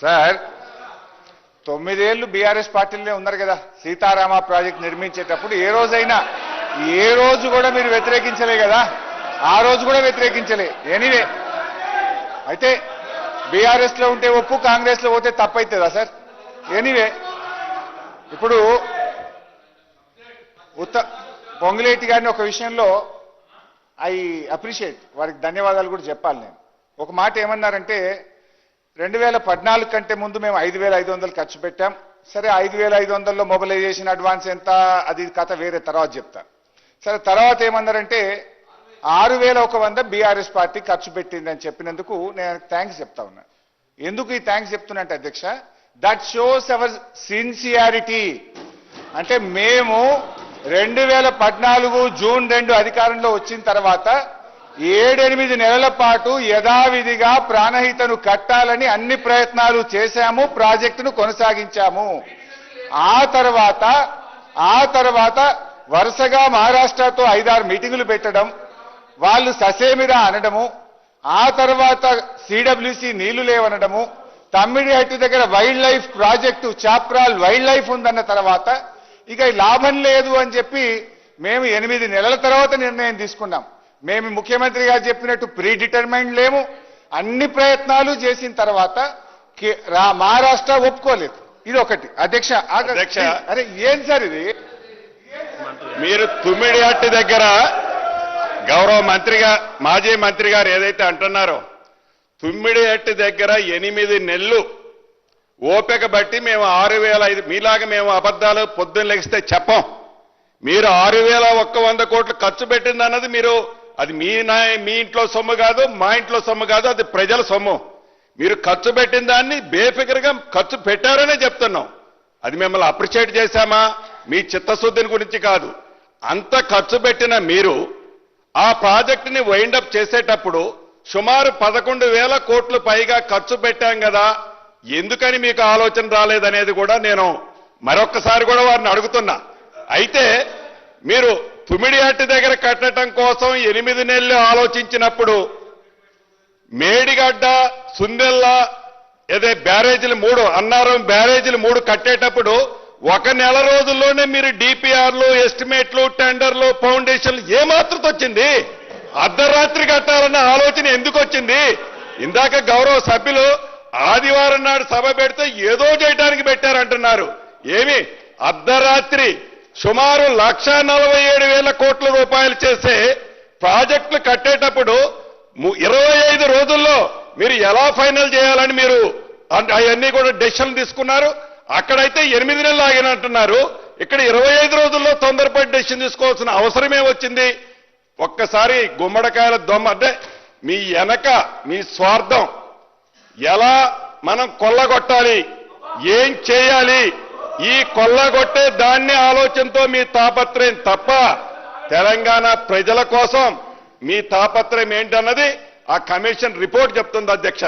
Sir 9 ఏళ్ళు BRS పార్టీలోనే ఉన్నారు కదా. సీతారామ ప్రాజెక్ట్ నిర్మించేటప్పుడు ఏ రోజు కూడా మీరు వ్యతిరేకించలే కదా. ఆ రోజు కూడా వ్యతిరేకించలే. ఎనీవే అయితే బీఆర్ఎస్ లో ఉంటే ఒప్పు, కాంగ్రెస్ లో పోతే తప్పైతుందా సార్? ఎనీవే ఇప్పుడు పొంగులేటి గారిని ఒక విషయంలో ఐ అప్రిషియేట్, వారికి ధన్యవాదాలు కూడా చెప్పాలి. నేను ఒక మాట ఏమన్నారంటే 2014 కంటే ముందు మేము 5,500 ఖర్చు పెట్టాం. సరే 5,500లో మొబిలైజేషన్ అడ్వాన్స్ ఎంత, అది కథ వేరే, తర్వాత చెప్తా. సరే తర్వాత ఏమన్నారంటే 6,100 బీఆర్ఎస్ పార్టీ ఖర్చు పెట్టిందని చెప్పినందుకు నేను థ్యాంక్స్ చెప్తా ఉన్నా. ఎందుకు ఈ థ్యాంక్స్ చెప్తున్నట్టు అధ్యక్ష, దట్ షోస్ అవర్ సిన్సియారిటీ. అంటే మేము 2014 జూన్ 2 అధికారంలో వచ్చిన తర్వాత 7-8 నెలల పాటు యథావిధిగా ప్రాణహితను కట్టాలని అన్ని ప్రయత్నాలు చేశాము, ప్రాజెక్టును కొనసాగించాము. ఆ తర్వాత వరుసగా మహారాష్ట్రతో 5-6 మీటింగులు పెట్టడం, వాళ్ళు ససేమిరా అనడము, ఆ తర్వాత సిడబ్ల్యూసి నీళ్లు లేవనడము, తమ్మిడిహట్టు దగ్గర wild life project Chaprala wild life ఉందన్న తర్వాత ఇక లాభం లేదు అని చెప్పి మేము 8 నెలల తర్వాత నిర్ణయం తీసుకున్నాం. మేము ముఖ్యమంత్రి గారు చెప్పినట్టు ప్రీ డిటర్మైండ్ లేము. అన్ని ప్రయత్నాలు చేసిన తర్వాత మహారాష్ట్ర ఒప్పుకోలేదు. ఇది ఒకటి అధ్యక్ష. అరే ఏం సార్ ఇది? మీరు తుమ్మిడిహట్టు దగ్గర గౌరవ మంత్రిగా మాజీ మంత్రి గారు ఏదైతే అంటున్నారో, తుమ్మిడిహట్టు దగ్గర 8 నెలలు ఓపిక బట్టి మేము 6,500, మీలాగా మేము అబద్ధాలు పొద్దున్న లెగిస్తే చెప్పం. మీరు 6,100 కోట్లు ఖర్చు పెట్టింది అన్నది అది మీ ఇంట్లో సొమ్ము కాదు, మా ఇంట్లో సొమ్ము కాదు, అది ప్రజల సొమ్ము. మీరు ఖర్చు పెట్టిన దాన్ని బేఫికర్గా ఖర్చు పెట్టారనే చెప్తున్నాం. అది మిమ్మల్ని అప్రిషియేట్ చేశామా మీ చిత్తశుద్ధిని గురించి కాదు. అంత ఖర్చు పెట్టిన మీరు ఆ ప్రాజెక్టుని వైండప్ చేసేటప్పుడు సుమారు 11,000 కోట్లు పైగా ఖర్చు పెట్టాం కదా, ఎందుకని మీకు ఆలోచన రాలేదనేది కూడా నేను మరొక్కసారి కూడా వారిని అడుగుతున్నా. అయితే మీరు తుమ్మిడిహట్టు దగ్గర కట్టడం కోసం 8 నెలలు ఆలోచించినప్పుడు మేడిగడ్డ, సుందెల్ల బ్యారేజీలు 3, అన్నారం బ్యారేజీలు 3 కట్టేటప్పుడు 1 నెల రోజుల్లోనే మీరు డిపిఆర్లు, ఎస్టిమేట్లు, టెండర్లు, ఫౌండేషన్లు ఏమాత్రం వచ్చింది? అర్ధరాత్రి కట్టాలన్న ఆలోచన ఎందుకు వచ్చింది? ఇందాక గౌరవ సభ్యులు ఆదివారం నాడు సభ పెడితే ఏదో చేయడానికి పెట్టారంటున్నారు. ఏమి అర్ధరాత్రి సుమారు 1,47,000 కోట్ల రూపాయలు చేసే ప్రాజెక్టులు కట్టేటప్పుడు 25 రోజుల్లో మీరు ఎలా ఫైనల్ చేయాలని మీరు అవన్నీ కూడా డెసిషన్ తీసుకున్నారు. అక్కడైతే 8 నెలలు ఆగినట్టున్నారు. ఇక్కడ 25 రోజుల్లో తొందరపడి డెసిషన్ తీసుకోవాల్సిన అవసరమే వచ్చింది. ఒక్కసారి గుమ్మడికాయల దొమ్మ అంటే మీ వెనక మీ స్వార్థం, ఎలా మనం కొల్లగొట్టాలి, ఏం చేయాలి, ఈ కొల్లగొట్టే దాన్ని ఆలోచనతో మీ తాపత్రయం తప్ప తెలంగాణ ప్రజల కోసం మీ తాపత్రయం ఏంటన్నది ఆ కమిషన్ రిపోర్ట్ చెప్తుంది అధ్యక్ష.